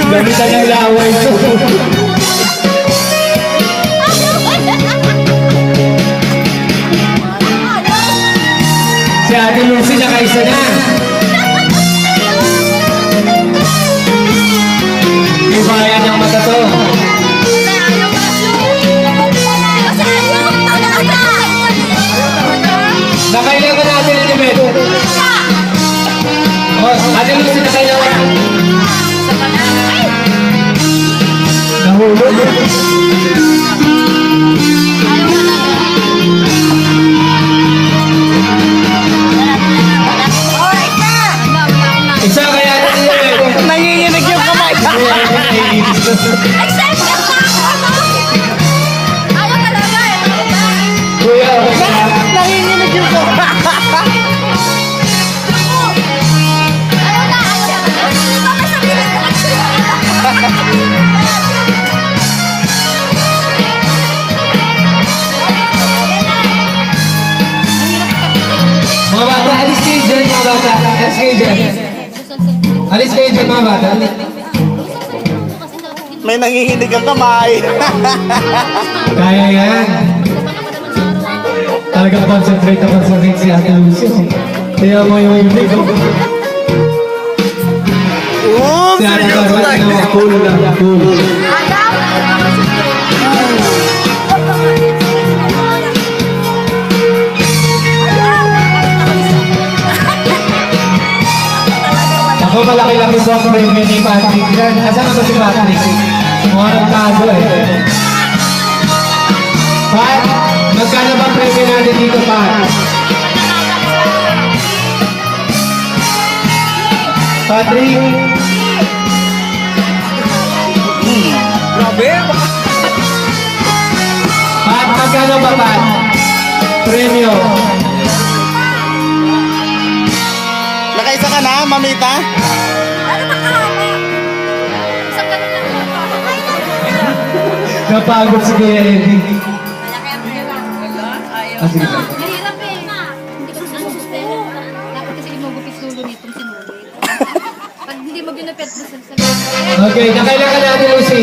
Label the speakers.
Speaker 1: Gamitan ng laway ko. Si Ate Lucy nakaisa na. Ibayan ng mata to. Nakailangan natin ang limit. Ate Lucy nakailangan. Nahulog. Isa kaya natin.
Speaker 2: Nanginginig yung kamay.
Speaker 3: Accept ka pa! Ayaw talaga eh.
Speaker 1: Kuya,
Speaker 2: Nanginginig yung kamay.
Speaker 3: Ayaw na, ayaw na. Baka sabihin ko
Speaker 1: mga bata, alis kayo dyan, mga bata. Alis kayo dyan. Alis kayo dyan, mga bata.
Speaker 2: May nanginginig ang kamay.
Speaker 1: Kaya yan. Talagang concentrate si Ate Lucy. Kaya mo yung video.
Speaker 2: Oops!
Speaker 1: Si Ate
Speaker 2: Seryoso
Speaker 1: Lucy,
Speaker 2: lang.
Speaker 1: cool lang, cool. Ako malaki-laki po ang premium ni Patrick yan. Asan ba si Patrick? Mukha ng tago eh. Pat, magkano ba premium natin dito, Pat? Patrick?
Speaker 2: Grabe.
Speaker 1: Pat, magkano ba, Pat? Premium.
Speaker 2: Nakaisa ka na, mamita?
Speaker 3: Ano makahama? Isang ganun lang.
Speaker 1: Napagod si Kuya Eddie.
Speaker 3: Malaki ang pera.
Speaker 1: Ah, sige.
Speaker 3: Mahirap eh. Hindi ko sususustento. Dapat kasi ginugupit dulo nitong sinulit. Pag hindi mo ginupit, nasa
Speaker 1: Okay, nakailangan natin, Lucy.